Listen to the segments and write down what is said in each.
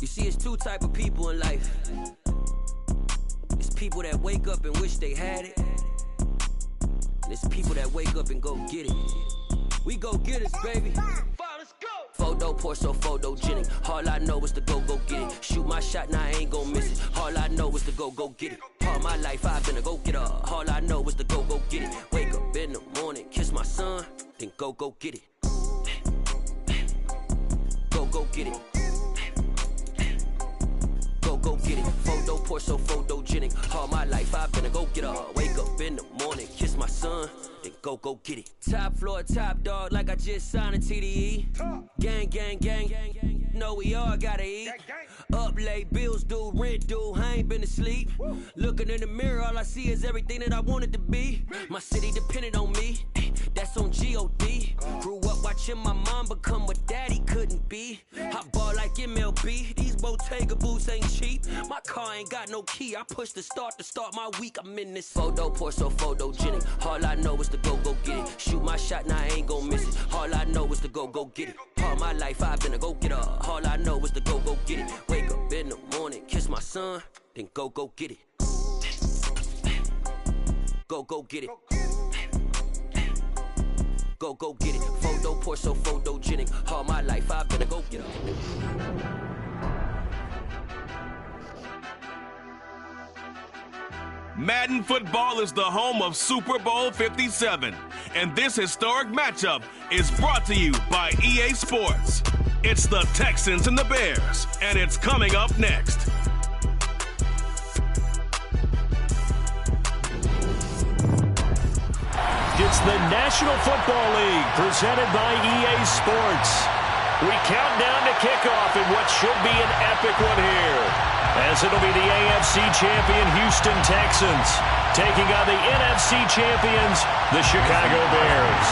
You see, it's two type of people in life. It's people that wake up and wish they had it. And it's people that wake up and go get it. We go get it, baby. Let's go. Photo pour so photogenic. All I know is to go get it. Shoot my shot, now I ain't gon' miss it. All I know is to go get it. All my life I've been a go-getter. All I know is to go get it. Wake up in the morning, kiss my son, then go get it. Go get it. Go get it. Photo pour so photogenic. All my life I've been a go-getter. Wake up in the morning, kiss my son, then go get it. Top floor, top dog, like I just signed a TDE. Gang. Know we all gotta eat. Up late, bills due, rent due, I ain't been asleep. Looking in the mirror, all I see is everything that I wanted to be. My city depended on me, that's on G.O.D. Grew up watching my mom become what daddy couldn't be. I ball like MLB, these Bottega boots ain't cheap. My car ain't got no key, I push the start to start my week. I'm in this photo pour so photogenic. All I know is to go get it. Shoot my shot, now I ain't gon' miss it. All I know is to go get it. All my life I've been a go-getter. All I know is to go get it. Wake up in the morning, kiss my son, then go get it. Go get it. Go get it. Photo pour so photogenic. All my life I've been a go-getter. Madden football is the home of Super Bowl 57, and this historic matchup is brought to you by EA Sports. It's the Texans and the Bears, and it's coming up next. It's the National Football League presented by EA Sports. We count down to kickoff in what should be an epic one here, as it'll be the AFC champion Houston Texans taking on the NFC champions, the Chicago Bears.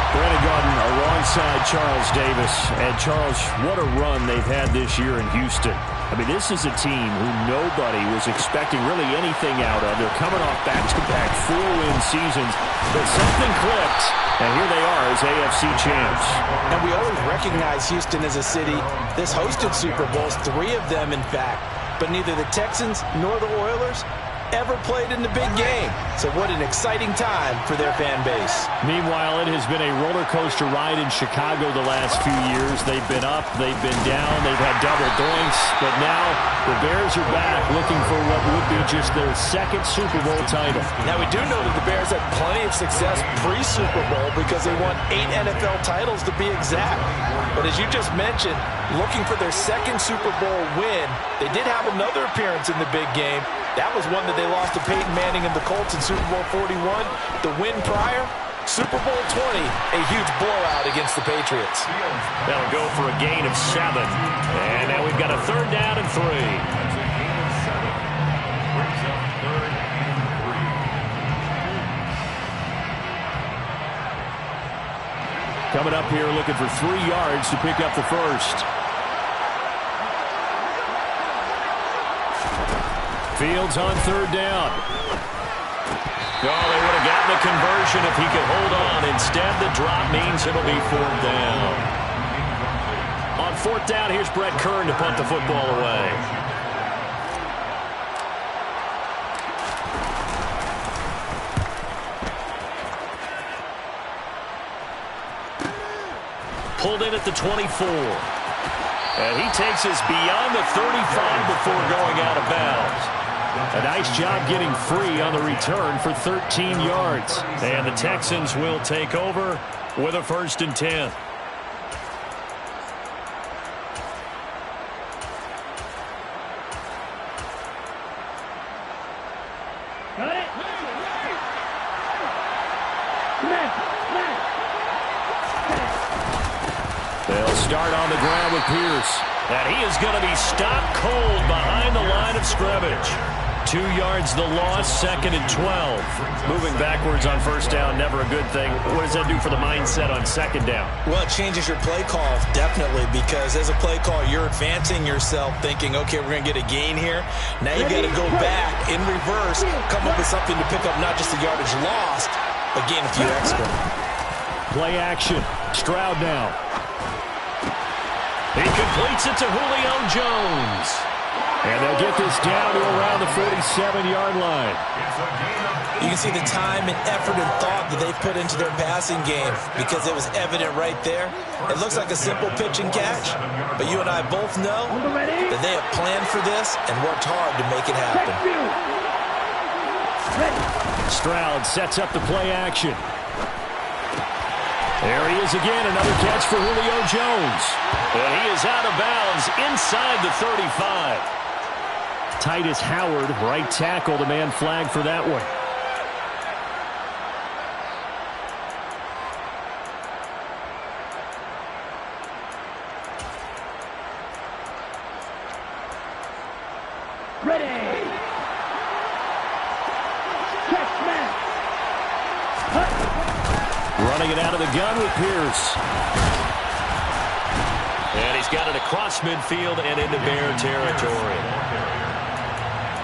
Brandon Gaudin alongside Charles Davis. And Charles, what a run they've had this year in Houston. I mean, this is a team who nobody was expecting really anything out of. They're coming off back-to-back 4-win seasons, but something clicked, and here they are as AFC champs. And we always recognize Houston as a city that's hosted Super Bowls, 3 of them in fact, but neither the Texans nor the Oilers ever played in the big game. So what an exciting time for their fan base. Meanwhile, it has been a roller coaster ride in Chicago the last few years. They've been up, they've been down, they've had double doinks, but now the Bears are back looking for what would be just their second Super Bowl title. Now, we do know that the Bears had plenty of success pre-Super Bowl because they won 8 NFL titles to be exact. But as you just mentioned, looking for their second Super Bowl win, they did have another appearance in the big game. That was one that they lost to Peyton Manning and the Colts in Super Bowl 41. The win prior, Super Bowl 20, a huge blowout against the Patriots. That'll go for a gain of 7. And now we've got a 3rd down and 3. Coming up here looking for 3 yards to pick up the first. Fields on 3rd down. Oh, they would have gotten the conversion if he could hold on. Instead, the drop means it'll be 4th down. On 4th down, here's Brett Kern to punt the football away. Pulled in at the 24. And he takes us beyond the 35 before going out of bounds. A nice job getting free on the return for 13 yards. And the Texans will take over with a 1st and 10. They'll start on the ground with Pierce. And he is going to be stopped cold behind the line of scrimmage. 2 yards the loss, 2nd and 12. Moving backwards on 1st down, never a good thing. What does that do for the mindset on 2nd down? Well, it changes your play call, definitely, because as a play call, you're advancing yourself thinking, okay, we're going to get a gain here. Now you got to go back in reverse, come up with something to pick up not just the yardage lost, but gain a few extra. Play action. Stroud now. He completes it to Julio Jones. And they'll get this down to around the 47-yard line. You can see the time and effort and thought that they put into their passing game because it was evident right there. It looks like a simple pitch and catch, but you and I both know that they have planned for this and worked hard to make it happen. Stroud sets up the play action. There he is again, another catch for Julio Jones. And he is out of bounds inside the 35. Titus Howard, right tackle, the man flagged for that one. Ready. Check, man. Running it out of the gun with Pierce. And he's got it across midfield and into Bear territory.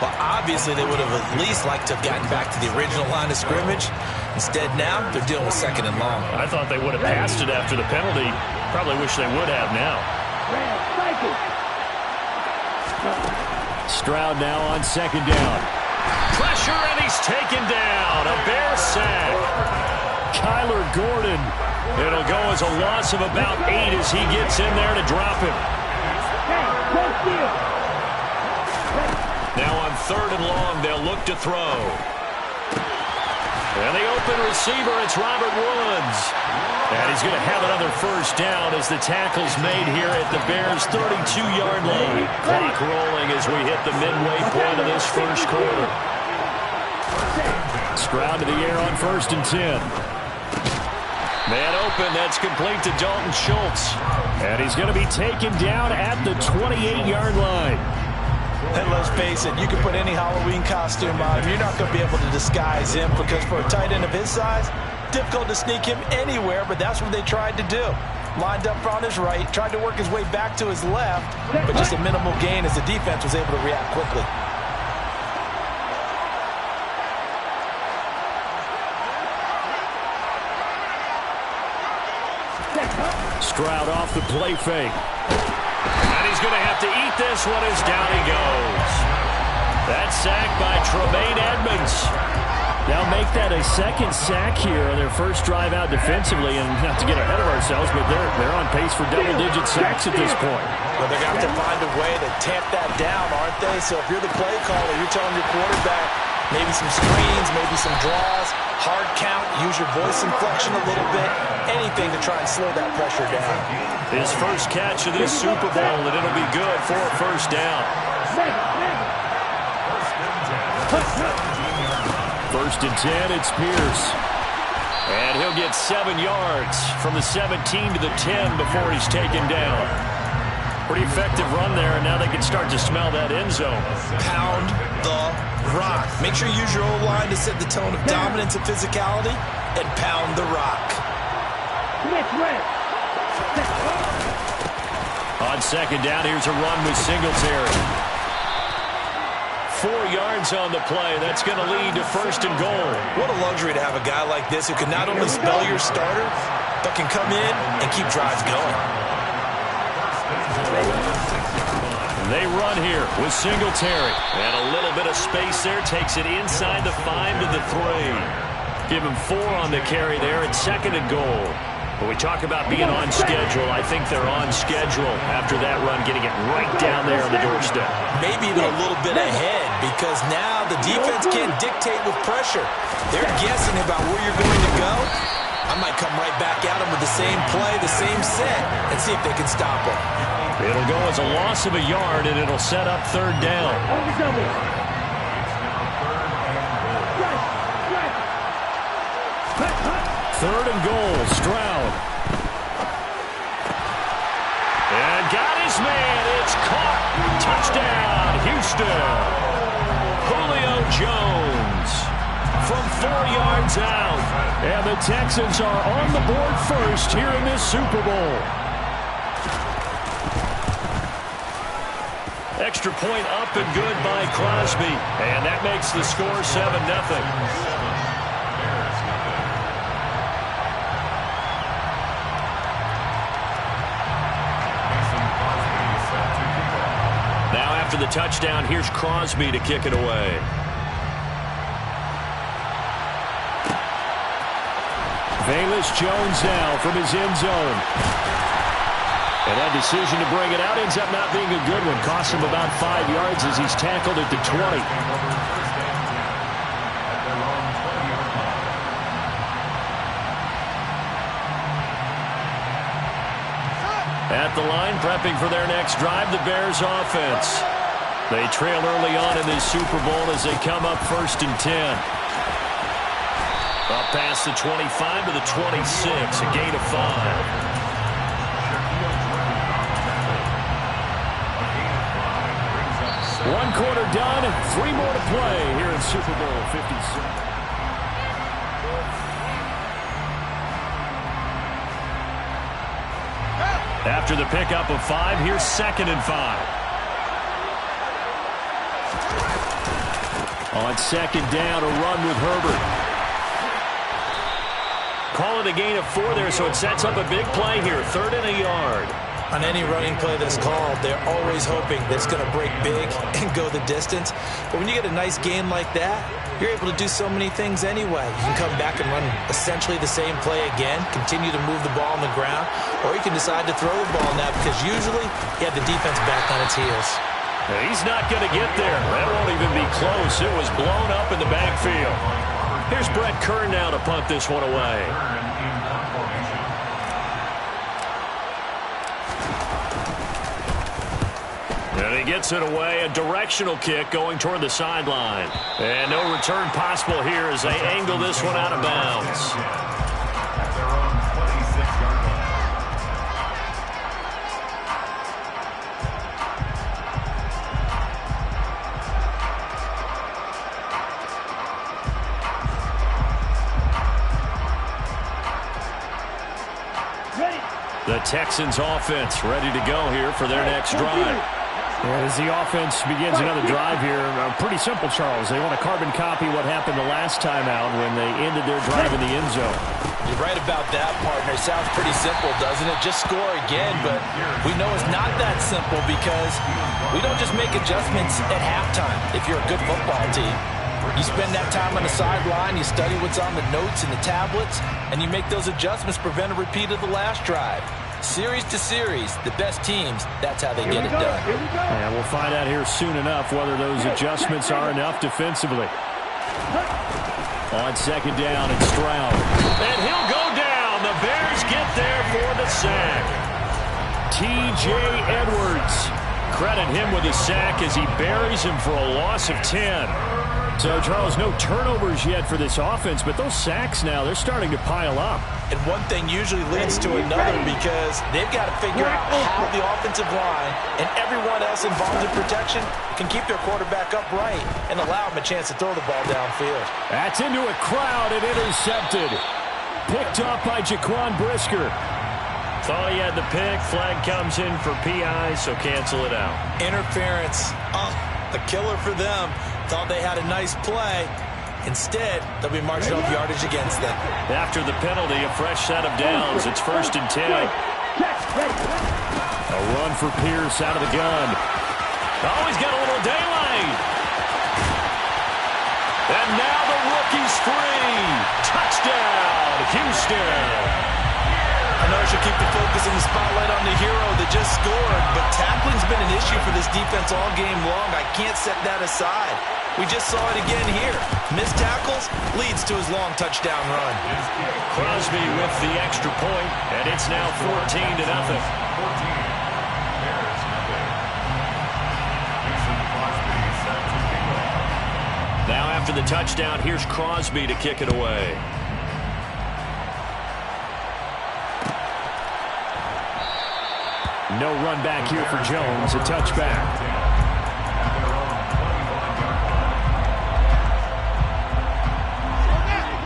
Well, obviously, they would have at least liked to have gotten back to the original line of scrimmage. Instead, now, they're dealing with second and long. I thought they would have passed it after the penalty. Probably wish they would have now. Stroud now on second down. Pressure, and he's taken down. A Bear sack. Kyler Gordon. It'll go as a loss of about 8 as he gets in there to drop him. Now on third and long, they'll look to throw. And the open receiver, it's Robert Woods. And he's going to have another first down as the tackle's made here at the Bears' 32-yard line. Clock rolling as we hit the midway point of this first quarter. Stroud to the air on first and 10. Man open, that's complete to Dalton Schultz. And he's going to be taken down at the 28-yard line. And let's face it, you can put any Halloween costume on him. You're not going to be able to disguise him because for a tight end of his size, difficult to sneak him anywhere, but that's what they tried to do. Lined up on his right, tried to work his way back to his left, but just a minimal gain as the defense was able to react quickly. Stroud off the play fake. And he's going to have to eat this one as down he goes. That sack by Tremaine Edmonds. They'll make that a second sack here on their first drive out defensively, and not to get ahead of ourselves, but they're on pace for double-digit sacks at this point. Well, they're going to have to find a way to tamp that down, aren't they? So if you're the play caller, you're telling your quarterback maybe some screens, maybe some draws, hard count, use your voice inflection a little bit, anything to try and slow that pressure down. His first catch of this Super Bowl, and it'll be good for a first down. First and 10, it's Pierce. And he'll get 7 yards from the 17 to the 10 before he's taken down. Pretty effective run there, and now they can start to smell that end zone. Pound the rock. Make sure you use your O-line to set the tone of dominance and physicality, and pound the rock. On second down, here's a run with Singletary. 4 yards on the play. That's going to lead to first and goal. What a luxury to have a guy like this who can not only spell your starter, but can come in and keep drives going. They run here with Singletary. And a little bit of space there. Takes it inside the 5 to the 3. Give him 4 on the carry there at second and goal. When we talk about being on schedule, I think they're on schedule after that run, getting it right down there on the doorstep. Maybe even a little bit ahead because now the defense can't dictate with pressure. They're guessing about where you're going to go. I might come right back at them with the same play, the same set, and see if they can stop them. It'll go as a loss of a yard, and it'll set up third down. Third and goal, Stroud. And got his man. It's caught. Touchdown, Houston. Julio Jones from 4 yards out. And the Texans are on the board first here in this Super Bowl. Extra point up and good by Crosby. And that makes the score 7-0. after the touchdown, here's Crosby to kick it away. Velus Jones now from his end zone. And that decision to bring it out ends up not being a good one. Costs him about 5 yards as he's tackled at the 20. At the line, prepping for their next drive, the Bears offense. They trail early on in this Super Bowl as they come up 1st and 10. Up past the 25 to the 26, a gain of 5. One quarter done, and 3 more to play here in Super Bowl 57. After the pickup of 5, here's 2nd and 5. On 2nd down, a run with Herbert. Call it a gain of 4 there, so it sets up a big play here. 3rd and a yard. On any running play that's called, they're always hoping that it's going to break big and go the distance. But when you get a nice game like that, you're able to do so many things anyway. You can come back and run essentially the same play again, continue to move the ball on the ground, or you can decide to throw the ball now because usually you have the defense back on its heels. He's not going to get there. That won't even be close. It was blown up in the backfield. Here's Brett Kern now to punt this one away. And he gets it away, a directional kick going toward the sideline. And no return possible here as they angle this one out of bounds. The Texans offense ready to go here for their next drive. As the offense begins another drive here, pretty simple, Charles. They want to carbon copy what happened the last time out when they ended their drive in the end zone. You're right about that, partner. Sounds pretty simple, doesn't it? Just score again, but we know it's not that simple because we don't just make adjustments at halftime if you're a good football team. You spend that time on the sideline, you study what's on the notes and the tablets, and you make those adjustments to prevent a repeat of the last drive. Series to series, the best teams, that's how they get it done. And we'll find out here soon enough whether those adjustments are enough defensively. On 2nd down, it's Stroud. And he'll go down. The Bears get there for the sack. T.J. Edwards. Credit him with a sack as he buries him for a loss of 10. So, Charles, no turnovers yet for this offense, but those sacks now, they're starting to pile up. And one thing usually leads to another because they've got to figure out how the offensive line and everyone else involved in protection can keep their quarterback upright and allow him a chance to throw the ball downfield. That's into a crowd and intercepted. Picked off by Jaquan Brisker. Thought he had the pick. Flag comes in for PI, so cancel it out. Interference. A killer for them. Thought they had a nice play. Instead, they'll be marching off yardage against them. After the penalty, a fresh set of downs. It's 1st and 10. A run for Pierce out of the gun. Oh, he's got a little daylight. And now the rookie's free. Touchdown, Houston. I know I should keep the focus and the spotlight on the hero that just scored, but tackling's been an issue for this defense all game long. I can't set that aside. We just saw it again here. Missed tackles leads to his long touchdown run. Crosby with the extra point, and it's now 14-0. Now after the touchdown, here's Crosby to kick it away. No run back here for Jones, a touchback.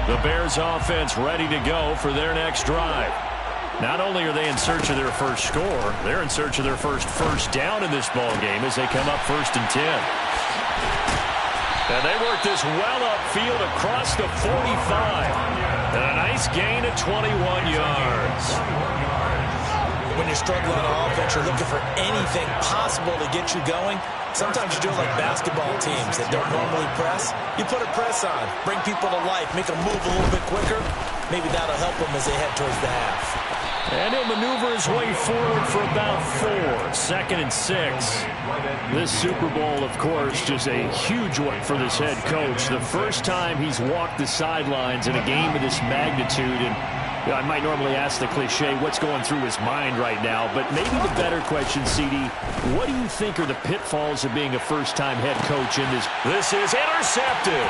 The Bears offense ready to go for their next drive. Not only are they in search of their first score, they're in search of their first down in this ball game as they come up 1st and 10. And they work this well upfield across the 45. And a nice gain of 21 yards. when you're struggling on offense, you're looking for anything possible to get you going. Sometimes you do it like basketball teams that don't normally press. You put a press on, bring people to life, make them move a little bit quicker. Maybe that'll help them as they head towards the half. And he'll maneuver his way forward for about 4. 2nd and 6. This Super Bowl, of course, just a huge one for this head coach. The first time he's walked the sidelines in a game of this magnitude. And I might normally ask the cliche, what's going through his mind right now? But maybe the better question, CD, what do you think are the pitfalls of being a first-time head coach in this? This is intercepted.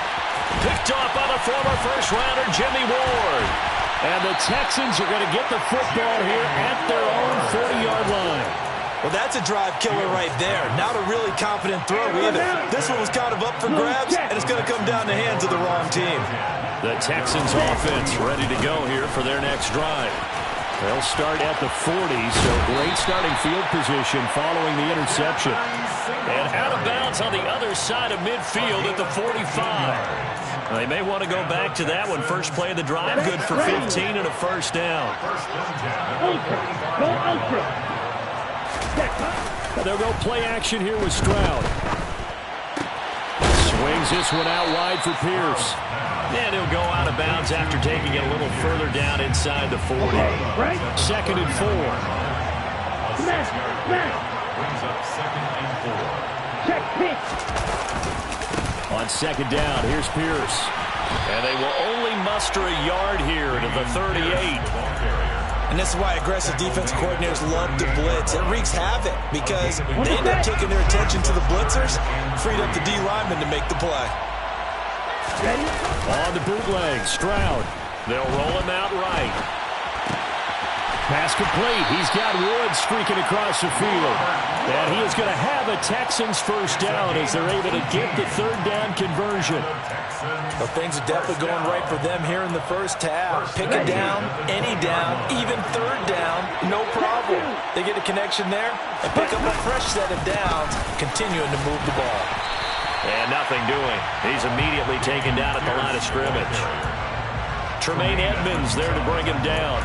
Picked off by the former first-rounder, Jimmy Ward. And the Texans are going to get the football here at their own 40-yard line. Well, that's a drive killer right there. Not a really confident throw either. This one was kind of up for grabs, and it's going to come down the hands of the wrong team. The Texans offense ready to go here for their next drive. They'll start at the 40, so great starting field position following the interception. And out of bounds on the other side of midfield at the 45. They may want to go back to that one. First play of the drive, good for 15 and a first down. They'll go play action here with Stroud. Swings this one out wide for Pierce. And he'll go out of bounds after taking it a little further down inside the 40. 2nd and 4. On 2nd down, here's Pierce. And they will only muster a yard here to the 38. And this is why aggressive defense coordinators love to blitz. It wreaks havoc because they end up taking their attention to the blitzers, freed up the D lineman to make the play. On the bootleg, Stroud. They'll roll him out right. Pass complete. He's got Woods streaking across the field. And he is going to have a Texans first down as they're able to get the 3rd down conversion. Well, things are definitely going right for them here in the first half. Pick a down, any down, even 3rd down, no problem. They get a connection there and pick up a fresh set of downs, continuing to move the ball. And nothing doing. He's immediately taken down at the line of scrimmage. Tremaine Edmonds there to bring him down.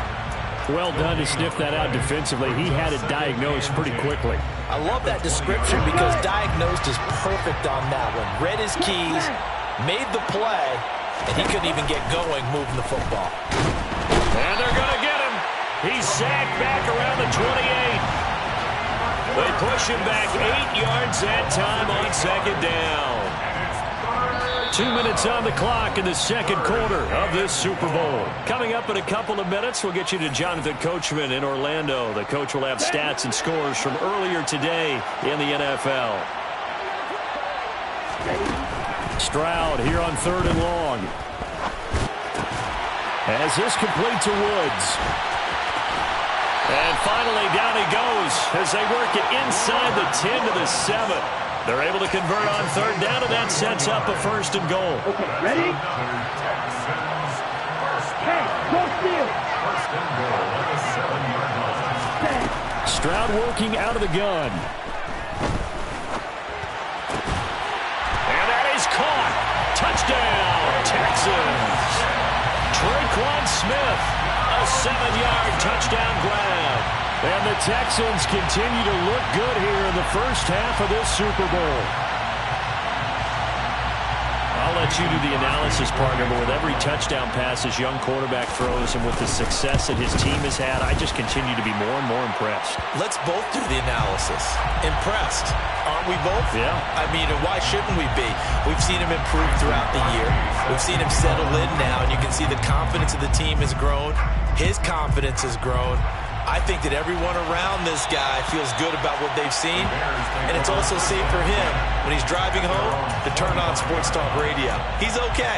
Well done to sniff that out defensively. He had it diagnosed pretty quickly. I love that description because diagnosed is perfect on that one. Read his keys, made the play, and he couldn't even get going moving the football. And they're going to get him. He's sacked back around the 28. They push him back 8 yards that time on 2nd down. 2 minutes on the clock in the 2nd quarter of this Super Bowl. Coming up in a couple of minutes, we'll get you to Jonathan Coachman in Orlando. The coach will have stats and scores from earlier today in the NFL. Stroud here on 3rd and long. As this complete to Woods. And finally down he goes as they work it inside the 10 to the 7. They're able to convert on 3rd down, and that sets up a 1st and goal. Okay, ready? Hey, go steal. Stroud working out of the gun. And that is caught. Touchdown, Texans. Traquan Smith, a 7-yard touchdown grab. And the Texans continue to look good here in the first half of this Super Bowl. I'll let you do the analysis, partner, but with every touchdown pass his young quarterback throws and with the success that his team has had, I just continue to be more and more impressed. Let's both do the analysis. Impressed. Aren't we both? Yeah. I mean, why shouldn't we be? We've seen him improve throughout the year. We've seen him settle in now, and you can see the confidence of the team has grown. His confidence has grown. I think that everyone around this guy feels good about what they've seen, and it's also safe for him when he's driving home to turn on Sports Talk Radio. He's okay.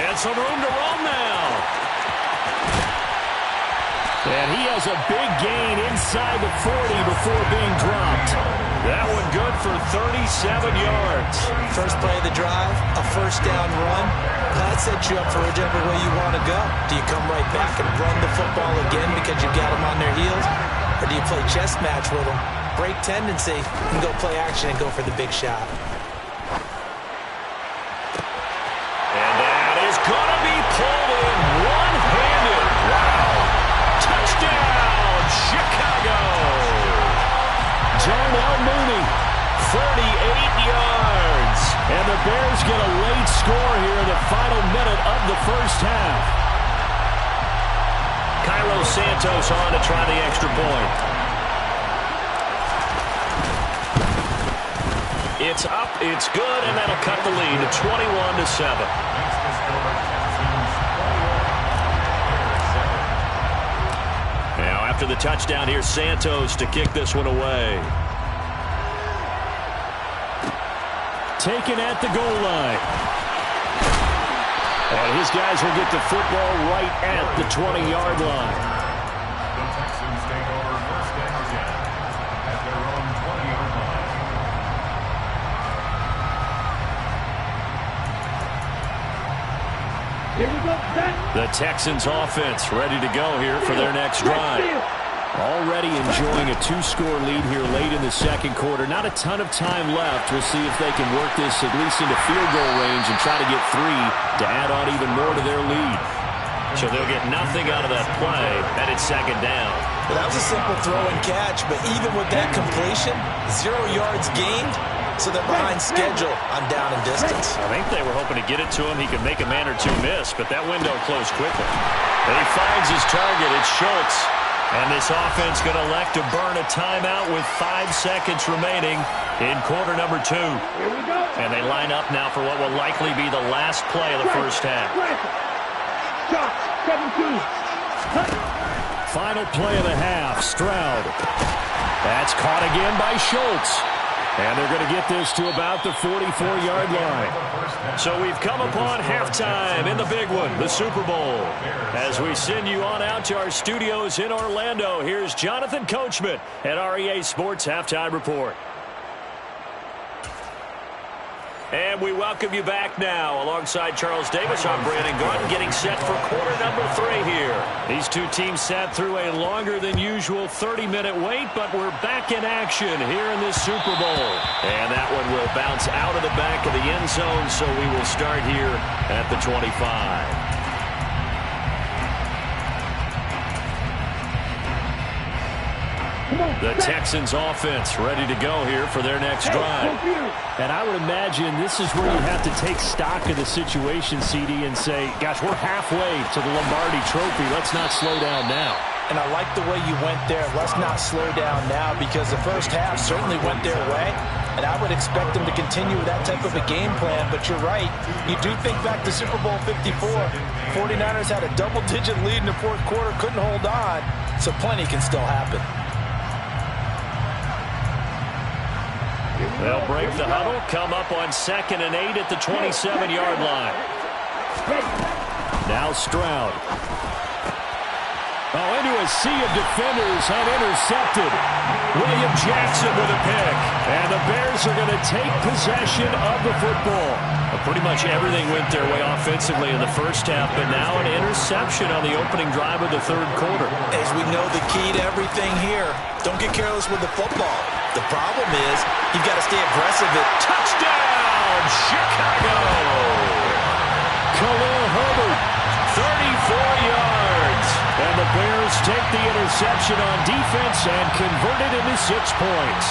And some room to roam now. And he has a big gain inside the 40 before being dropped. That one good for 37 yards. First play of the drive, a first down run. That sets you up for whichever way you want to go. Do you come right back and run the football again because you got them on their heels? Or do you play chess match with them, break tendency, and go play action and go for the big shot? And that is going to be pulled in one-handed. Wow. Touchdown, Chicago. Darnell Mooney, 38 yards. And the Bears get a late score here in the final minute of the first half. Cairo Santos on to try the extra point. It's up, it's good, and that'll cut the lead to 21-7. Now after the touchdown, here's Santos to kick this one away. Taken at the goal line. And his guys will get the football right at the 20-yard line. The Texans take over first down again at their own 20-yard line. Here we go, set. The Texans offense ready to go here for their next drive. Already enjoying a two-score lead here late in the second quarter. Not a ton of time left. We'll see if they can work this at least into field goal range and try to get 3 to add on even more to their lead. So they'll get nothing out of that play, and it's second down. Well, that was a simple throw and catch, but even with that completion, 0 yards gained, so they're behind schedule on down and distance. I think they were hoping to get it to him. He could make a man or two miss, but that window closed quickly. And he finds his target. It's Schultz. And this offense going to elect to burn a timeout with 5 seconds remaining in quarter number 2. Here we go. And they line up now for what will likely be the last play of the first half. Shot, 17. Final play of the half, Stroud. That's caught again by Schultz. And they're going to get this to about the 44-yard line. So we've come upon halftime in the big one, the Super Bowl. As we send you on out to our studios in Orlando, here's Jonathan Coachman at our EA Sports Halftime Report. And we welcome you back now. Alongside Charles Davis, I'm Brandon Garden, getting set for quarter number 3 here. These two teams sat through a longer than usual 30-minute wait, but we're back in action here in this Super Bowl. And that one will bounce out of the back of the end zone, so we will start here at the 25. The Texans offense ready to go here for their next drive. And I would imagine this is where you have to take stock of the situation, CD, and say, gosh, we're halfway to the Lombardi Trophy. Let's not slow down now. And I like the way you went there. Let's not slow down now, because the first half certainly went their way. And I would expect them to continue with that type of a game plan. But you're right. You do think back to Super Bowl 54. 49ers had a double-digit lead in the fourth quarter, couldn't hold on. So plenty can still happen. They'll break the huddle, come up on 2nd and 8 at the 27-yard line. Now Stroud. Oh, into a sea of defenders and intercepted. William Jackson with a pick. And the Bears are going to take possession of the football. Well, pretty much everything went their way offensively in the first half, but now an interception on the opening drive of the third quarter. As we know, the key to everything here, don't get careless with the football. The problem is you've got to stay aggressive. Touchdown, Chicago! Khalil Herbert, 34 yards. And the Bears take the interception on defense and convert it into 6 points.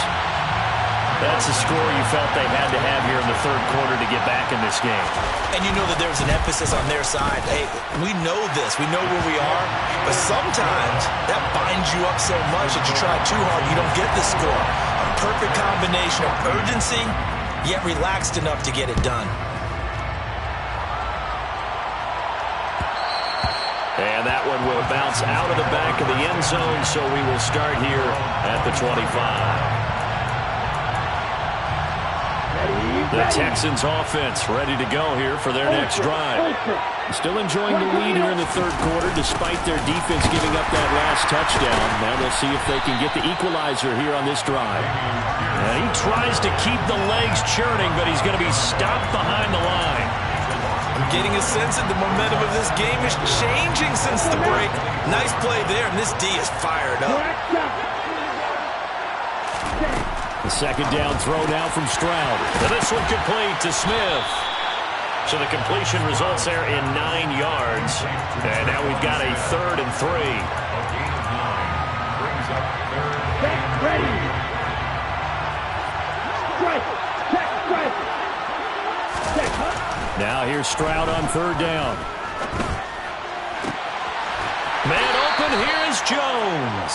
That's a score you felt they had to have here in the third quarter to get back in this game. And you know that there's an emphasis on their side. Hey, we know this. We know where we are. But sometimes that binds you up so much that you try too hard, you don't get the score. A perfect combination of urgency, yet relaxed enough to get it done. And that one will bounce out of the back of the end zone, so we will start here at the 25. The Texans offense ready to go here for their next drive. Still enjoying the lead here in the third quarter, despite their defense giving up that last touchdown. Now they'll see if they can get the equalizer here on this drive. And he tries to keep the legs churning, but he's going to be stopped behind the line. I'm getting a sense that the momentum of this game is changing since the break. Nice play there, and this D is fired up. The second down throw now from Stroud. And this one complete to Smith. So the completion results there in 9 yards. And now we've got a 3rd and 3. Check, ready. Strike. Check, strike. Check, huh? Now here's Stroud on 3rd down. Man open, here is Jones.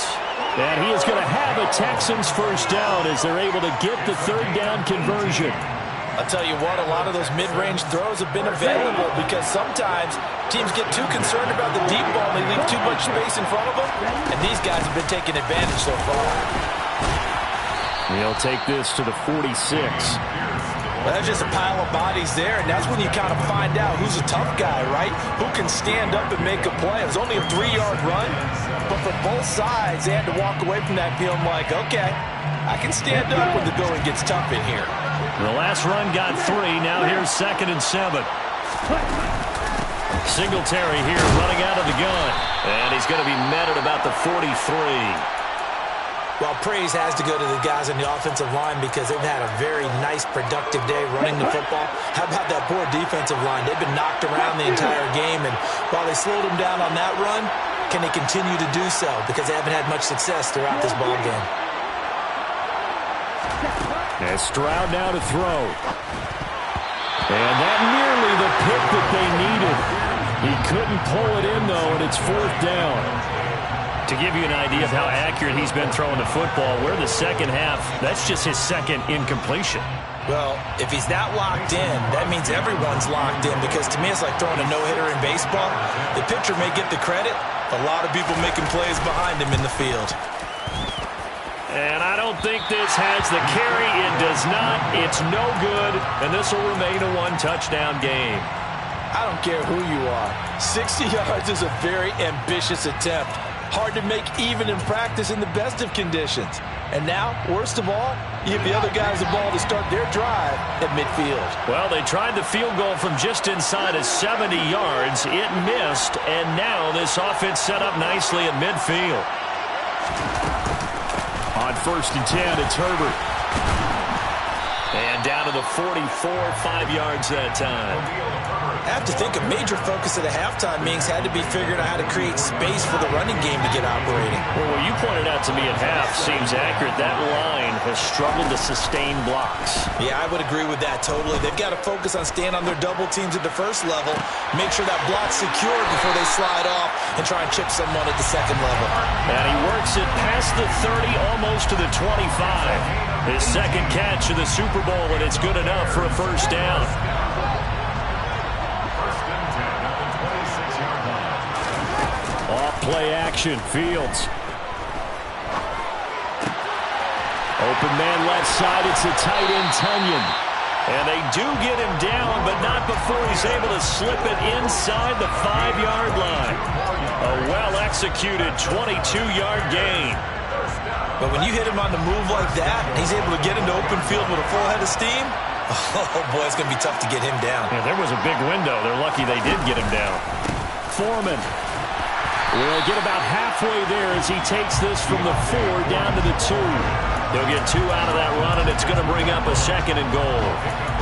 And he is going to have a Texans first down as they're able to get the 3rd down conversion. I'll tell you what, a lot of those mid-range throws have been available because sometimes teams get too concerned about the deep ball and they leave too much space in front of them, and these guys have been taking advantage so far. He'll take this to the 46. Well, that's just a pile of bodies there, and that's when you kind of find out who's a tough guy, right? Who can stand up and make a play. It was only a 3-yard run, but for both sides, they had to walk away from that feeling like, okay, I can stand up when the going gets tough in here. The last run got 3. Now here's 2nd and 7. Singletary here running out of the gun. And he's going to be met at about the 43. Well, praise has to go to the guys on the offensive line because they've had a very nice, productive day running the football. How about that poor defensive line? They've been knocked around the entire game, and while they slowed them down on that run, can they continue to do so? Because they haven't had much success throughout this ball game. And Stroud now to throw. And that nearly the pick that they needed. He couldn't pull it in, though, and it's 4th down. To give you an idea of how accurate he's been throwing the football, we're in the second half. That's just his 2nd incompletion. Well, if he's that locked in, that means everyone's locked in because to me it's like throwing a no-hitter in baseball. The pitcher may get the credit, a lot of people making plays behind him in the field. And I don't think this has the carry. It does not. It's no good. And this will remain a 1-touchdown game. I don't care who you are. 60 yards is a very ambitious attempt. Hard to make even in practice in the best of conditions. And now, worst of all, you give the other guys the ball to start their drive at midfield. Well, they tried the field goal from just inside of 70 yards. It missed. And now this offense set up nicely at midfield. On 1st and 10, it's Herbert. And down to the 44, 5 yards that time. I have to think a major focus at the halftime meetings had to be figuring out how to create space for the running game to get operating. Well, what you pointed out to me at half seems accurate. That line has struggled to sustain blocks. Yeah, I would agree with that totally. They've got to focus on staying on their double teams at the first level, make sure that block's secure before they slide off and try and chip someone at the second level. And he works it past the 30, almost to the 25. His 2nd catch of the Super Bowl, and it's good enough for a first down. Play action, Fields. Open man left side, it's a tight end, Tunyon. And they do get him down, but not before he's able to slip it inside the 5-yard line. A well-executed 22-yard gain. But when you hit him on the move like that, he's able to get into open field with a full head of steam. Oh, boy, it's going to be tough to get him down. Yeah, there was a big window. They're lucky they did get him down. Foreman will get about halfway there as he takes this from the 4 down to the 2. They'll get 2 out of that run, and it's going to bring up a 2nd and goal.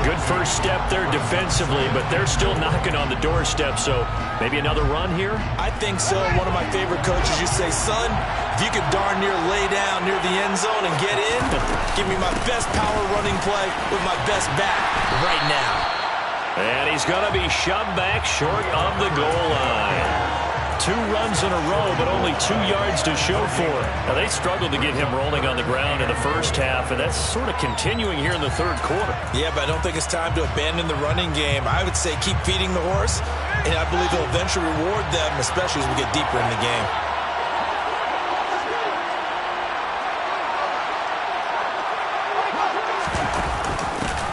Good first step there defensively, but they're still knocking on the doorstep, so maybe another run here? I think so. One of my favorite coaches used to say, son, if you could darn near lay down near the end zone and get in, give me my best power running play with my best back right now. And he's going to be shoved back short of the goal line. 2 runs in a row, but only 2 yards to show for it. Now, they struggled to get him rolling on the ground in the first half, and that's sort of continuing here in the third quarter. Yeah, but I don't think it's time to abandon the running game. I would say keep feeding the horse, and I believe he'll eventually reward them, especially as we get deeper in the game.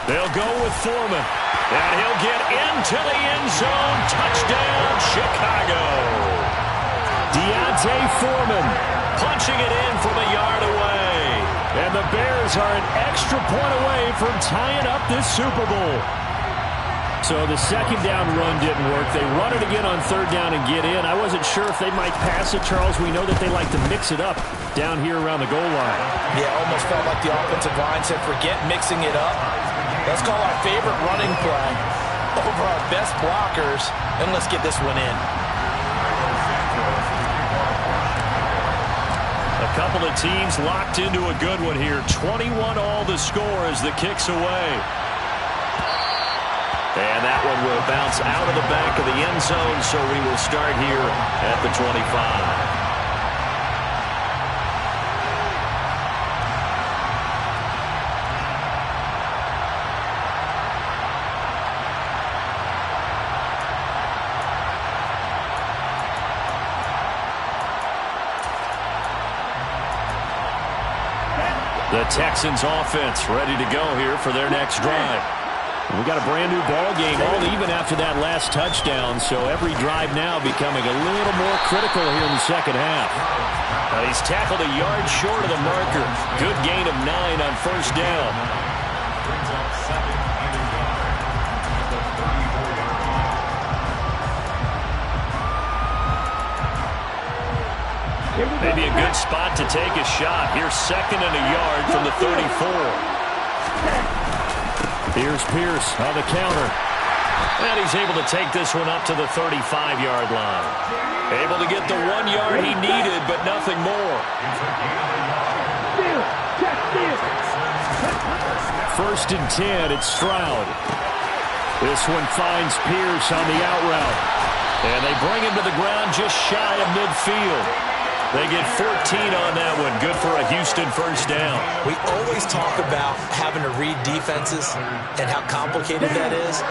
They'll go with Foreman. And he'll get into the end zone. Touchdown, Chicago. Deontay Foreman punching it in from a yard away. And the Bears are an extra point away from tying up this Super Bowl. So the second down run didn't work. They run it again on third down and get in. I wasn't sure if they might pass it, Charles. We know that they like to mix it up down here around the goal line. Yeah, almost felt like the offensive line said, forget mixing it up. Let's call our favorite running play over our best blockers, and let's get this one in. A couple of teams locked into a good one here. 21 all the score as the kick's away. And that one will bounce out of the back of the end zone, so we will start here at the 25. The Texans offense ready to go here for their next drive. We got a brand new ball game, all even after that last touchdown, so every drive now becoming a little more critical here in the second half. He's tackled a yard short of the marker. Good gain of 9 on first down. Maybe a good spot to take a shot. Here's second and a yard from the 34. Here's Pierce on the counter. And he's able to take this one up to the 35-yard line. Able to get the 1 yard he needed, but nothing more. First and 10, it's Stroud. This one finds Pierce on the out route. And they bring him to the ground just shy of midfield. They get 14 on that one. Good for a Houston first down. We always talk about having to read defenses and how complicated that is.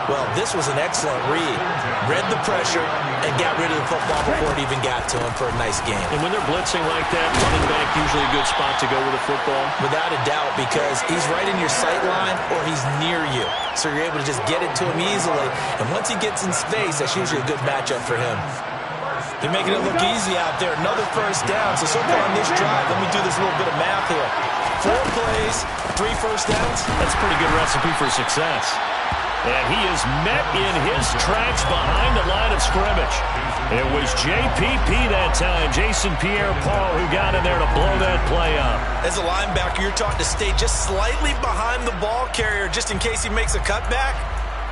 Well, this was an excellent read. Read the pressure and got rid of the football before it even got to him for a nice game. And when they're blitzing like that, running back usually a good spot to go with the football? Without a doubt, because he's right in your sight line or he's near you. So you're able to just get it to him easily. And once he gets in space, that's usually a good matchup for him. They're making it look easy out there. Another first down. So far on this drive, let me do this little bit of math here. 4 plays, 3 first downs. That's a pretty good recipe for success. And he is met in his tracks behind the line of scrimmage. It was JPP that time, Jason Pierre-Paul, who got in there to blow that play up. As a linebacker, you're taught to stay just slightly behind the ball carrier just in case he makes a cutback.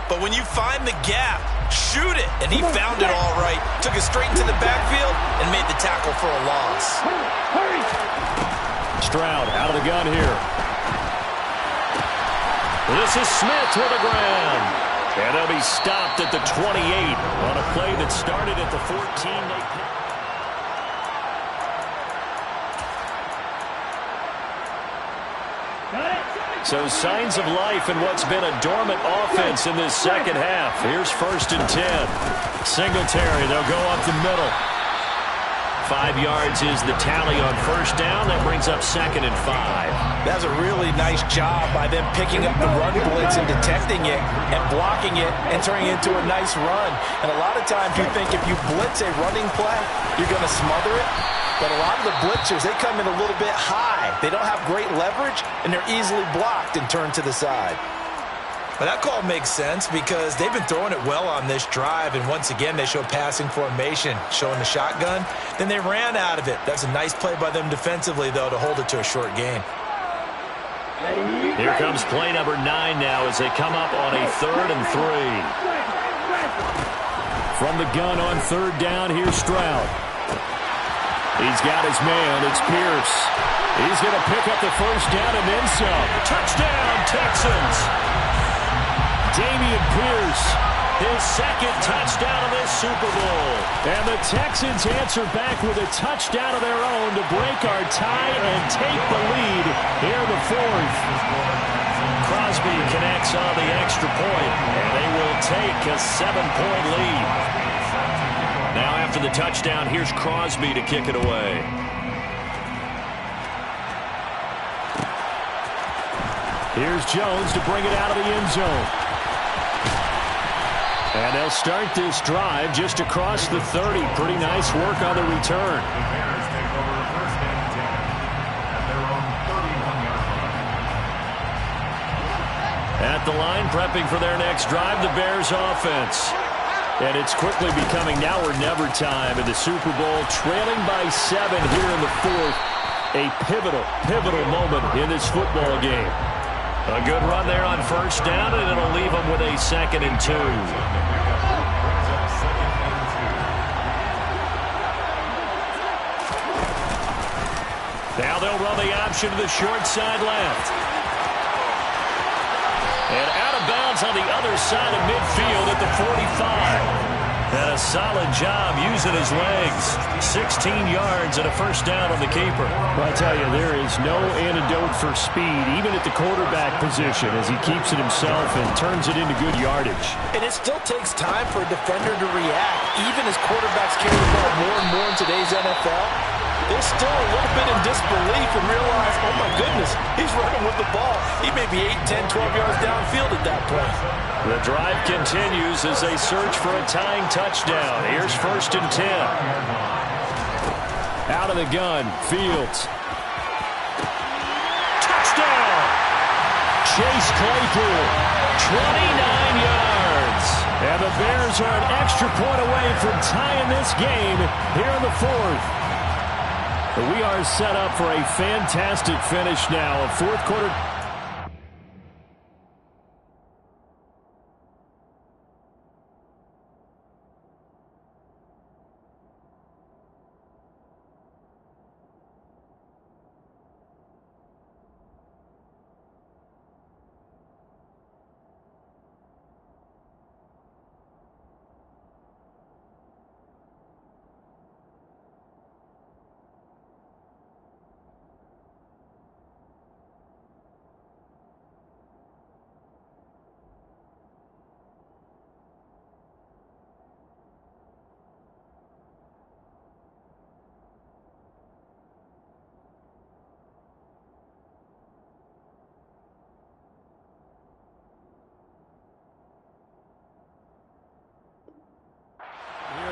But when you find the gap, shoot it. And he found it all right. Took it straight into the backfield and made the tackle for a loss. Stroud out of the gun here. This is Smith to the ground. And he'll be stopped at the 28 on a play that started at the 14. So signs of life in what's been a dormant offense in this second half. Here's first and 10. Singletary, they'll go up the middle. 5 yards is the tally on first down. That brings up second and 5. That's a really nice job by them picking up the run blitz and detecting it and blocking it and turning it into a nice run. And a lot of times you think if you blitz a running play, you're going to smother it. But a lot of the blitzers, they come in a little bit high. They don't have great leverage, and they're easily blocked and turned to the side. But that call makes sense because they've been throwing it well on this drive, and once again, they show passing formation, showing the shotgun. Then they ran out of it. That's a nice play by them defensively, though, to hold it to a short game. Here comes play number 9 now as they come up on a 3rd and 3. From the gun on third down, here's Stroud. He's got his man. It's Pierce. He's going to pick up the first down and then some. Touchdown, Texans. Dameon Pierce, his second touchdown of this Super Bowl. And the Texans answer back with a touchdown of their own to break our tie and take the lead here in the 4th. Crosby connects on the extra point, and they will take a 7-point lead. Now after the touchdown, here's Crosby to kick it away. Here's Jones to bring it out of the end zone. And they'll start this drive just across the 30. Pretty nice work on the return. The Bears take over first and 10 at their own 31-yard line. At the line, prepping for their next drive, the Bears offense. And it's quickly becoming now or never time in the Super Bowl, trailing by 7 here in the fourth. A pivotal moment in this football game. A good run there on first down, and it'll leave them with a 2nd and 2. Now they'll run the option to the short side left. And out of bounds on the other side of midfield at the 45. And a solid job using his legs. 16 yards and a first down on the keeper. Well, I tell you, there is no antidote for speed, even at the quarterback position, as he keeps it himself and turns it into good yardage. And it still takes time for a defender to react. Even as quarterbacks carry the ball more and more in today's NFL, they're still a little bit in disbelief and realize, oh my goodness, he's running with the ball. He may be 8, 10, 12 yards downfield at that point. The drive continues as they search for a tying touchdown. Here's 1st and 10. Out of the gun, Fields. Touchdown! Chase Claypool, 29 yards. And the Bears are an extra point away from tying this game here in the fourth. We are set up for a fantastic finish now. A fourth quarter.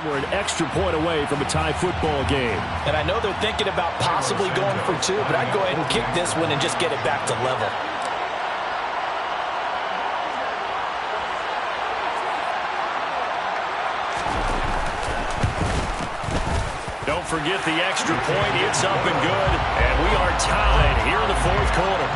We're an extra point away from a tie football game. And I know they're thinking about possibly going for 2, but I'd go ahead and kick this one and just get it back to level. Don't forget the extra point. It's up and good. And we are tied here in the fourth quarter.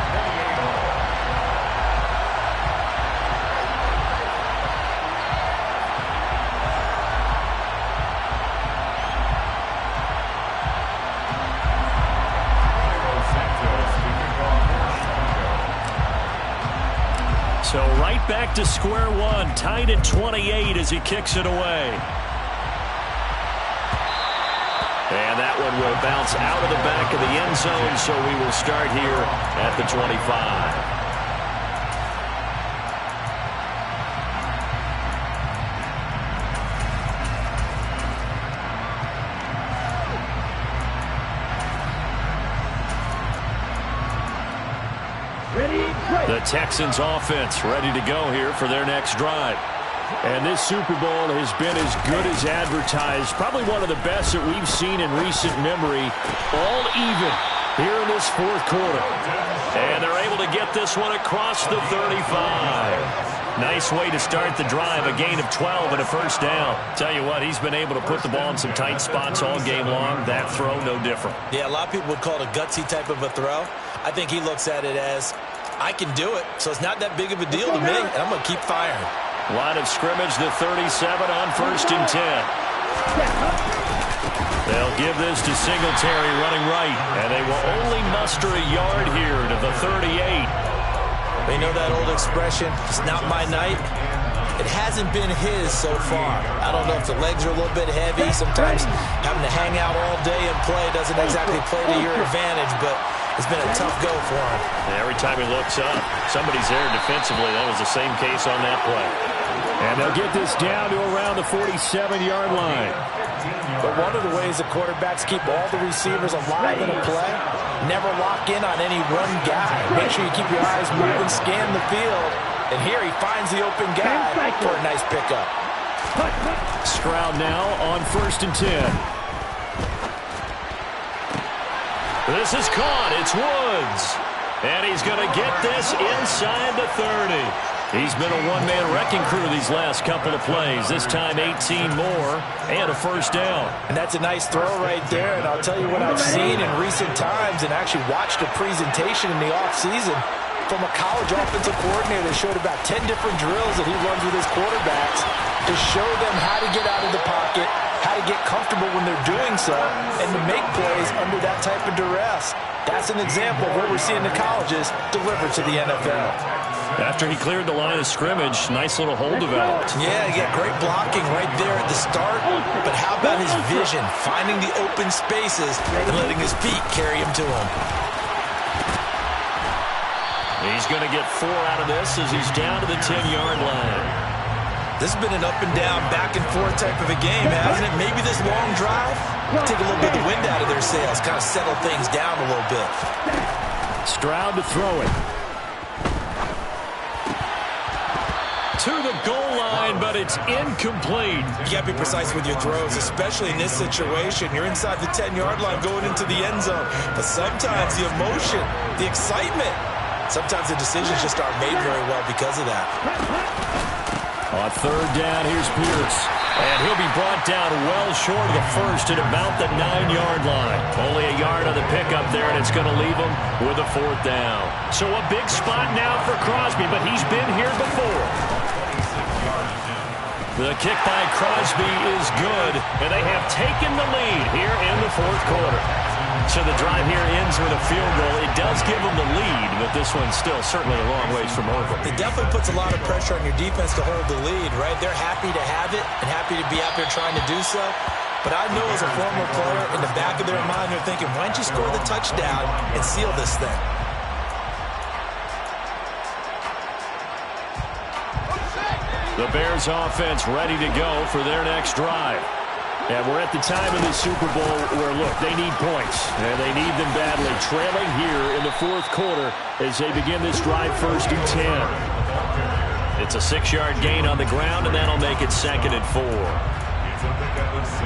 So right back to square one, tied at 28 as he kicks it away. And that one will bounce out of the back of the end zone, so we will start here at the 25. The Texans offense ready to go here for their next drive. And this Super Bowl has been as good as advertised. Probably one of the best that we've seen in recent memory. All even here in this fourth quarter. And they're able to get this one across the 35. Nice way to start the drive. A gain of 12 and a first down. Tell you what, he's been able to put the ball in some tight spots all game long. That throw, no different. Yeah, a lot of people would call it a gutsy type of a throw. I think he looks at it as, I can do it, so it's not that big of a deal to me, and I'm going to keep firing. Line of scrimmage, the 37 on 1st and 10. They'll give this to Singletary running right, and they will only muster a yard here to the 38. They know that old expression, it's not my night. It hasn't been his so far. I don't know if the legs are a little bit heavy. Sometimes having to hang out all day and play doesn't exactly play to your advantage, but it's been a tough go for him. And every time he looks up, somebody's there defensively. That was the same case on that play. And they'll get this down to around the 47-yard line. But one of the ways the quarterbacks keep all the receivers alive in a play, never lock in on any one guy. Make sure you keep your eyes moving, scan the field. And here he finds the open guy for a nice pickup. Stroud now on 1st and 10. This is caught. It's Woods. And he's going to get this inside the 30. He's been a one-man wrecking crew these last couple of plays. This time 18 more and a first down. And that's a nice throw right there. And I'll tell you what I've seen in recent times and actually watched a presentation in the offseason from a college offensive coordinator that showed about 10 different drills that he runs with his quarterbacks to show them how to get out of the pocket, how to get comfortable when they're doing so, and to make plays under that type of duress. That's an example of what we're seeing the colleges deliver to the NFL. After he cleared the line of scrimmage, nice little hole developed. Yeah, great blocking right there at the start. But how about his vision, finding the open spaces and letting his feet carry him to him. He's going to get 4 out of this as he's down to the 10-yard line. This has been an up-and-down, back-and-forth type of a game, hasn't it? Maybe this long drive will take a little bit of the wind out of their sails, kind of settle things down a little bit. Stroud to throw it. To the goal line, but it's incomplete. You got to be precise with your throws, especially in this situation. You're inside the 10-yard line going into the end zone. But sometimes the emotion, the excitement, sometimes the decisions just aren't made very well because of that. On 3rd down, here's Pierce. And he'll be brought down well short of the first at about the 9-yard line. Only a yard on the pickup there, and it's going to leave him with a 4th down. So a big spot now for Crosby, but he's been here before. The kick by Crosby is good, and they have taken the lead here in the 4th quarter. So the drive here ends with a field goal. It does give them the lead, but this one's still certainly a long ways from over. It definitely puts a lot of pressure on your defense to hold the lead, right? They're happy to have it and happy to be out there trying to do so. But I know as a former player, in the back of their mind, they're thinking, why don't you score the touchdown and seal this thing? The Bears offense ready to go for their next drive. And we're at the time in the Super Bowl where, look, they need points. And they need them badly. Trailing here in the 4th quarter as they begin this drive 1st and 10. It's a 6-yard gain on the ground, and that'll make it 2nd and 4. It's a pickup of 6.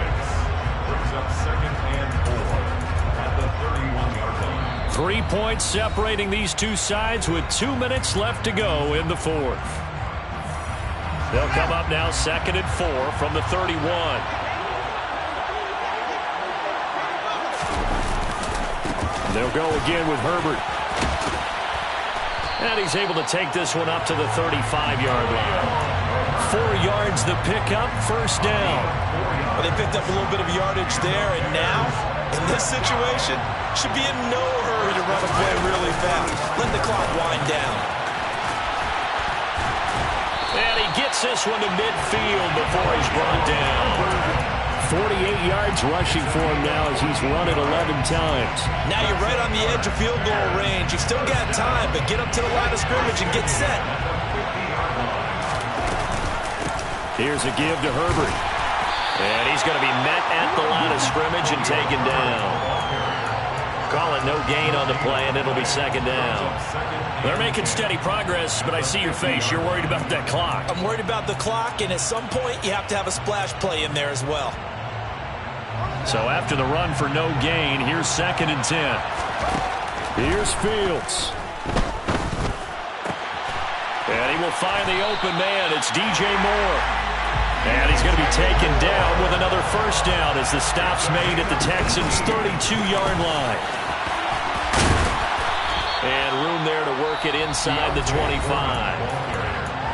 Brings up 2nd and 4 at the 31-yard line. 3 points separating these two sides with 2 minutes left to go in the 4th. They'll come up now 2nd and 4 from the 31. They'll go again with Herbert. And he's able to take this one up to the 35-yard line. 4 yards the pickup, 1st down. Well, they picked up a little bit of yardage there, and now, in this situation, should be in no hurry to run a play really fast. Let the clock wind down. And he gets this one to midfield before he's brought down. 48 yards rushing for him now as he's run it 11 times. Now you're right on the edge of field goal range. You've still got time, but get up to the line of scrimmage and get set. Here's a give to Herbert. And he's going to be met at the line of scrimmage and taken down. Call it no gain on the play, and it'll be 2nd down. They're making steady progress, but I see your face. You're worried about that clock. I'm worried about the clock, and at some point, you have to have a splash play in there as well. So after the run for no gain, here's 2nd and 10. Here's Fields. And he will find the open man. It's DJ Moore. And he's going to be taken down with another 1st down as the stop's made at the Texans' 32-yard line. And room there to work it inside the 25.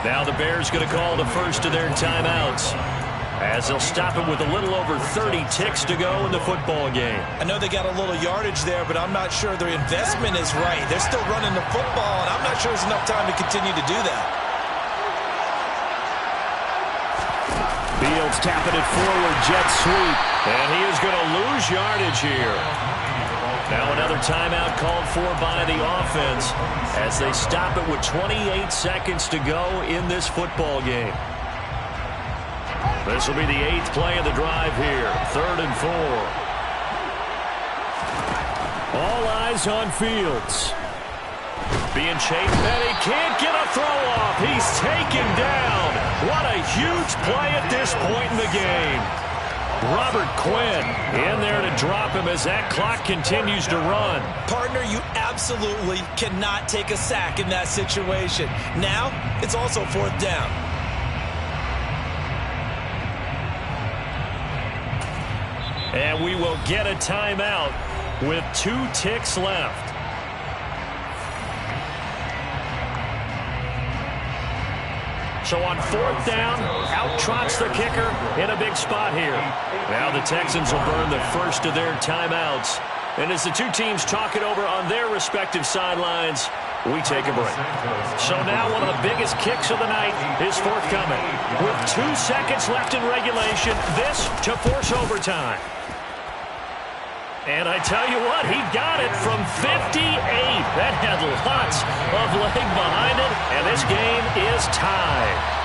Now the Bears going to call the first of their timeouts, as they'll stop it with a little over 30 ticks to go in the football game. I know they got a little yardage there, but I'm not sure their investment is right. They're still running the football, and I'm not sure there's enough time to continue to do that. Fields tapping it forward, jet sweep. And he is going to lose yardage here. Now another timeout called for by the offense as they stop it with 28 seconds to go in this football game. This will be the 8th play of the drive here. 3rd and 4. All eyes on Fields. Being chased, and he can't get a throw off. He's taken down. What a huge play at this point in the game. Robert Quinn in there to drop him as that clock continues to run. Partner, you absolutely cannot take a sack in that situation. Now, it's also 4th down. And we will get a timeout with 2 ticks left. So on 4th down, out trots the kicker in a big spot here. Now the Texans will burn the first of their timeouts. And as the 2 teams talk it over on their respective sidelines, we take a break. So now one of the biggest kicks of the night is forthcoming. With 2 seconds left in regulation, this to force overtime. And I tell you what, he got it from 58. That had lots of leg behind it, and this game is tied.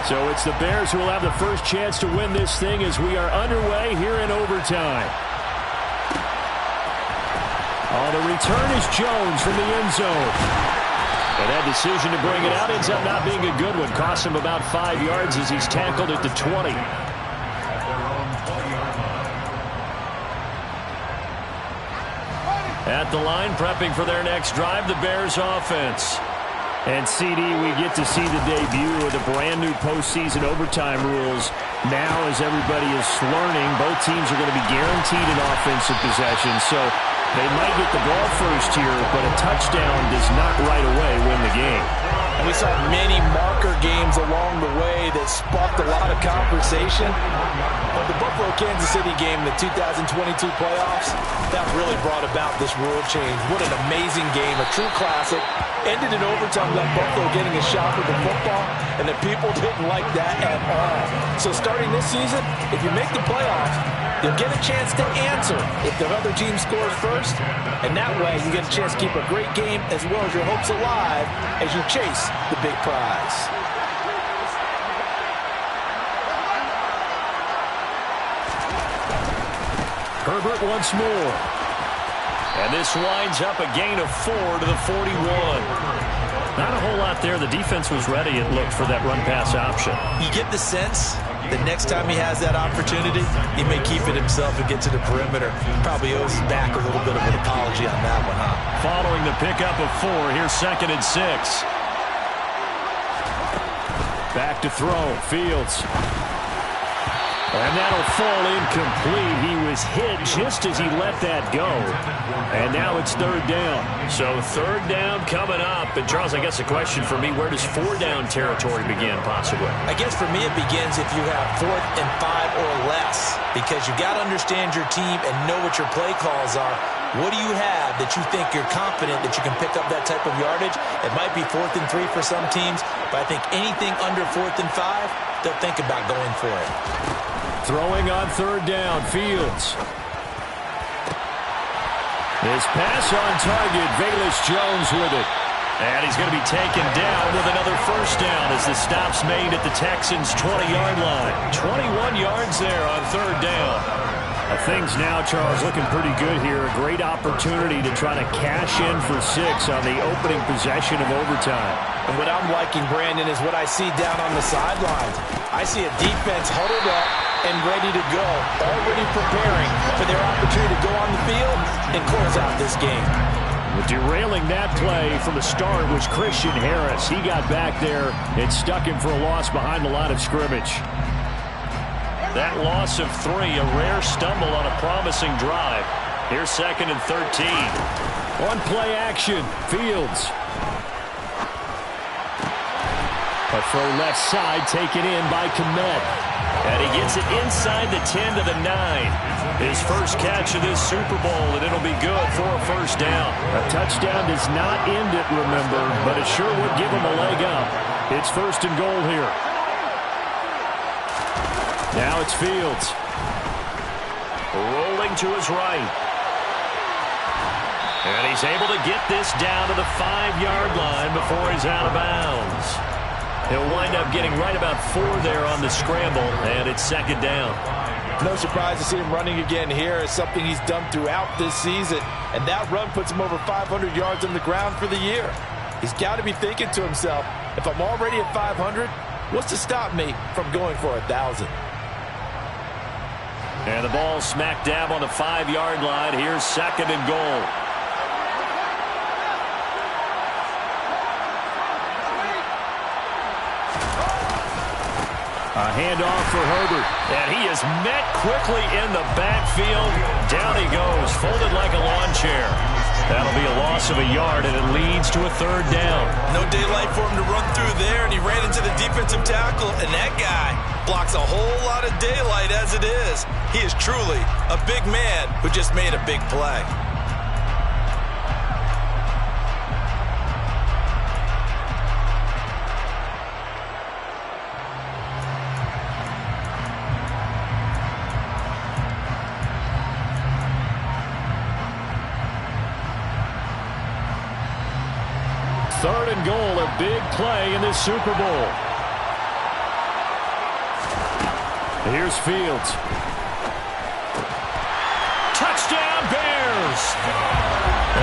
So it's the Bears who will have the first chance to win this thing as we are underway here in overtime. On the return is Jones from the end zone. And that decision to bring it out ends up not being a good one. Costs him about 5 yards as he's tackled at the 20. At the line, prepping for their next drive, the Bears offense. And CD, we get to see the debut of the brand new postseason overtime rules. Now, as everybody is learning, both teams are going to be guaranteed an offensive possession. So they might get the ball first here, but a touchdown does not right away win the game. And we saw many marker games along the way that sparked a lot of conversation. But the Buffalo-Kansas City game, the 2022 playoffs, that really brought about this rule change. What an amazing game, a true classic. Ended in overtime, left Buffalo getting a shot with the football, and the people didn't like that at all. So starting this season, if you make the playoffs, you'll get a chance to answer if the other team scores first, and that way you get a chance to keep a great game as well as your hopes alive as you chase the big prize. Herbert once more. And this winds up a gain of 4 to the 41. Not a whole lot there. The defense was ready, it looked, for that run-pass option. You get the sense that next time he has that opportunity, he may keep it himself and get to the perimeter. Probably owes back a little bit of an apology on that one, huh? Following the pickup of 4, here's 2nd and 6. Back to throw, Fields. And that'll fall incomplete. He was hit just as he let that go. And now it's 3rd down. So 3rd down coming up. And Charles, I guess the question for me, where does 4 down territory begin possibly? I guess for me it begins if you have 4th and 5 or less. Because you got to understand your team and know what your play calls are. What do you have that you think you're confident that you can pick up that type of yardage? It might be 4th and 3 for some teams, but I think anything under 4th and 5, they'll think about going for it. Throwing on 3rd down, Fields. This pass on target, Velus Jones with it. And he's going to be taken down with another 1st down as the stop's made at the Texans' 20-yard line. 21 yards there on 3rd down. Things now, Charles, looking pretty good here. A great opportunity to try to cash in for 6 on the opening possession of overtime. And what I'm liking, Brandon, is what I see down on the sidelines. I see a defense huddled up and ready to go, already preparing for their opportunity to go on the field and close out this game. Derailing that play from the start was Christian Harris. He got back there and stuck him for a loss behind the line of scrimmage. That loss of 3, a rare stumble on a promising drive. Here's 2nd and 13. On play action, Fields. A throw left side taken in by Kmet. And he gets it inside the 10 to the 9. His first catch of this Super Bowl, and it'll be good for a 1st down. A touchdown does not end it, remember, but it sure would give him a leg up. It's 1st and goal here. Now it's Fields. rolling to his right. And he's able to get this down to the 5-yard line before he's out of bounds. He'll wind up getting right about 4 there on the scramble, and it's second down. No surprise to see him running again here. It's something he's done throughout this season, and that run puts him over 500 yards on the ground for the year. He's got to be thinking to himself, if I'm already at 500, what's to stop me from going for 1,000? And the ball smack dab on the 5-yard line. Here's second and goal. A handoff for Herbert. And he is met quickly in the backfield. Down he goes, folded like a lawn chair. That'll be a loss of a yard, and it leads to a third down. No daylight for him to run through there, and he ran into the defensive tackle, and that guy blocks a whole lot of daylight as it is. He is truly a big man who just made a big play. Third and goal, a big play in this Super Bowl. Here's Fields. Touchdown, Bears!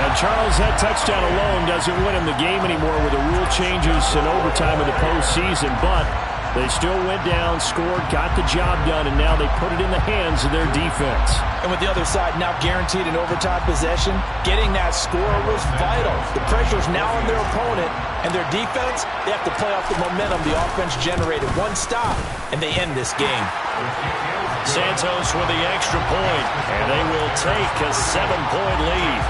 And Charles, that touchdown alone doesn't win him the game anymore with the rule changes and overtime in the postseason, but they still went down, scored, got the job done, and now they put it in the hands of their defense. And with the other side now guaranteed an overtime possession, getting that score was vital. The pressure's now on their opponent, and their defense, they have to play off the momentum the offense generated. One stop, and they end this game. Santos with the extra point, and they will take a 7-point lead.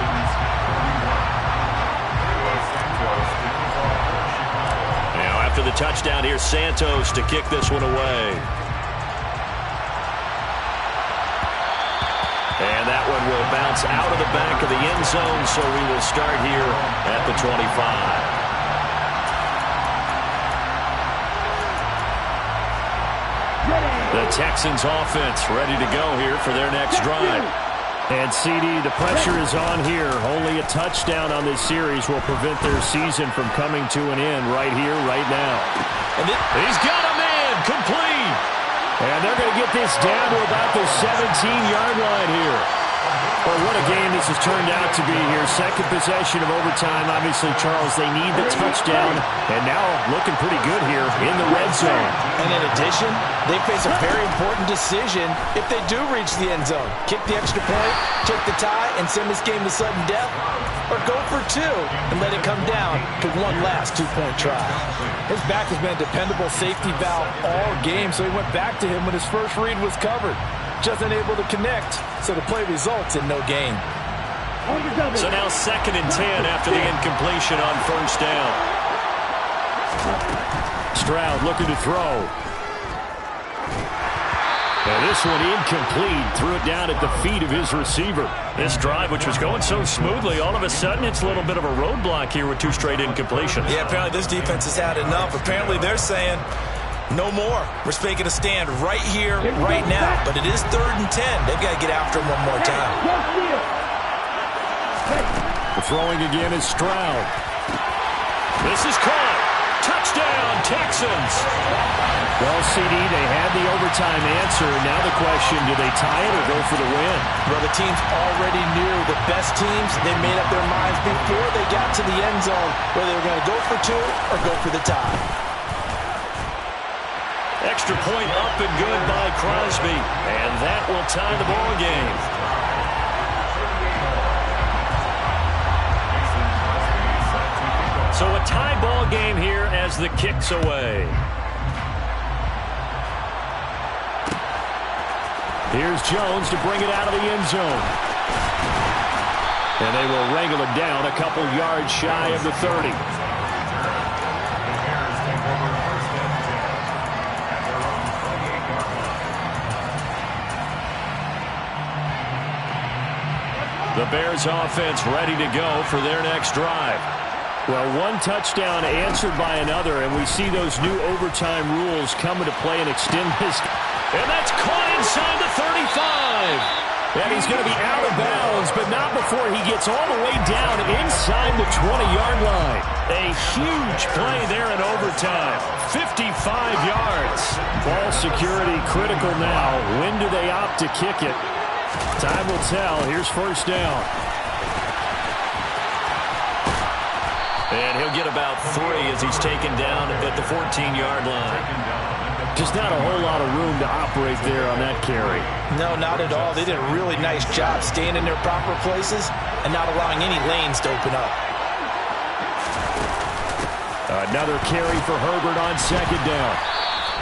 Now after the touchdown, here's Santos to kick this one away. And that one will bounce out of the back of the end zone, so we will start here at the 25. The Texans offense ready to go here for their next drive. And CD, the pressure is on here. Only a touchdown on this series will prevent their season from coming to an end right here, right now. And he's got a man complete. And they're going to get this down to about the 17-yard line here. Well, what a game this has turned out to be here. Second possession of overtime. Obviously, Charles, they need the touchdown. And now looking pretty good here in the red zone. And in addition, they face a very important decision if they do reach the end zone. Kick the extra point, take the tie, and send this game to sudden death, or go for 2 and let it come down to one last 2-point try. His back has been a dependable safety valve all game, so he went back to him when his first read was covered. Just unable to connect, so the play results in no gain. So now 2nd and 10 after the incompletion on first down. Stroud looking to throw. And this one incomplete. Threw it down at the feet of his receiver. This drive, which was going so smoothly, all of a sudden it's a little bit of a roadblock here with 2 straight incompletions. Yeah, apparently this defense has had enough. Apparently they're saying no more. We're making a stand right here, right now. But it is 3rd and 10. They've got to get after him one more time. The throwing again is Stroud. This is caught. Touchdown, Texans. Well, CD, they had the overtime answer. Now the question, do they tie it or go for the win? Well, the teams already knew the best teams. They made up their minds before they got to the end zone whether they were going to go for 2 or go for the tie. Extra point up and good by Crosby. And that will tie the ball game. So a tie ball game here as the kick's away. Here's Jones to bring it out of the end zone. And they will wrangle it down a couple yards shy of the 30. The Bears offense ready to go for their next drive. Well, one touchdown answered by another, and we see those new overtime rules come into play and extend this. And that's caught inside the 35. And he's going to be out of bounds, but not before he gets all the way down inside the 20-yard line. A huge play there in overtime. 55 yards. Ball security critical now. When do they opt to kick it? Time will tell. Here's first down. And he'll get about 3 as he's taken down at the 14-yard line. Just not a whole lot of room to operate there on that carry. No, not at all. They did a really nice job staying in their proper places and not allowing any lanes to open up. Another carry for Herbert on second down.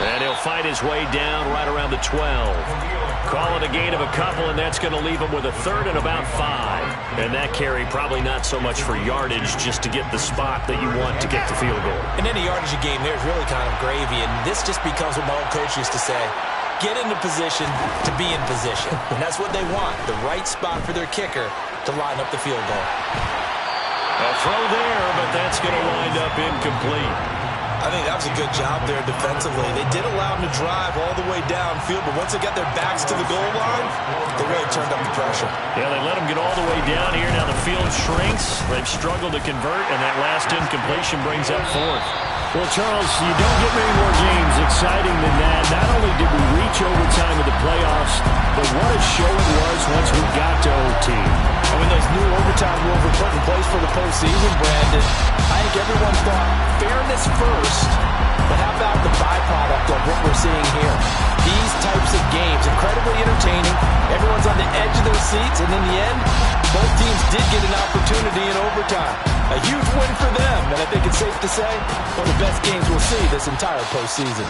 And he'll fight his way down right around the 12. Call it a gain of a couple, and that's going to leave him with a third and about 5. And that carry probably not so much for yardage, just to get the spot that you want to get the field goal. And any yardage game there is really kind of gravy, and this just becomes what my old coach used to say, get into position to be in position. And that's what they want, the right spot for their kicker to line up the field goal. A throw there, but that's going to wind up incomplete. I think that was a good job there defensively. They did allow them to drive all the way downfield, but once they got their backs to the goal line, they really turned up the pressure. Yeah, they let them get all the way down here. Now the field shrinks. They've struggled to convert, and that last incompletion brings up 4th. Well, Charles, you don't get many more games exciting than that. Not only did we reach overtime of the playoffs, but what a show it was once we got to OT. And when those new overtime rules were put in place for the postseason, Brandon, I think everyone thought fairness first, but how about the byproduct of what we're seeing here? These types of games, incredibly entertaining. Everyone's on the edge of their seats, and in the end, both teams did get an opportunity in overtime. A huge win for them, and I think it's safe to say one of the best games we'll see this entire postseason.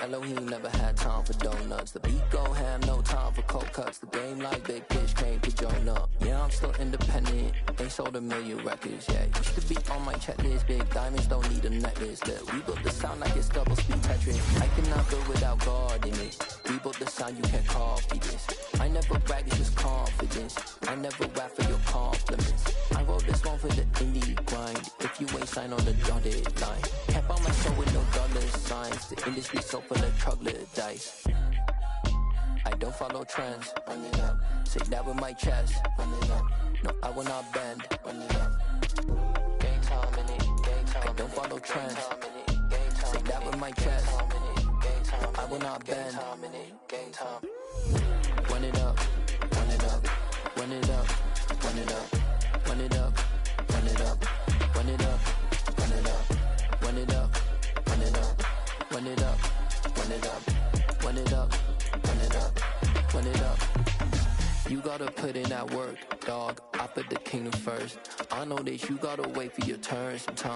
Elohim never had time for donuts. The beat go ham, no time for cold cuts. The game like big bitch came to join up. Yeah, I'm still independent. They sold 1 million records, yeah. Used to be on my checklist. Big diamonds don't need a necklace. Look, we built the sound like it's double speed Tetris. I cannot go without God in it. We built the sound, you can't copy this. I never brag, it's just confidence. I never rap for your compliments. I wrote this one for the indie grind. If you ain't signed on the dotted line, can't buy my soul with no dollar signs. The industry so full of troglodytes. I don't follow trends. Run it up. Say that with my chest. Run it up. No, I will not bend. Run it up. Game time in it. Game time. I don't follow trends. Say that with my chest. I will not bend. Game time. Run it up. Run it up. Run it up. Run it up. Run it up. Run it up. Run it up. Run it up. Run it up. Run it up. Run it up. Run it up. Run it up. Run it up. Run it up. gotta put in that work, dog. I put the kingdom first. I know that you gotta wait for your turn sometimes.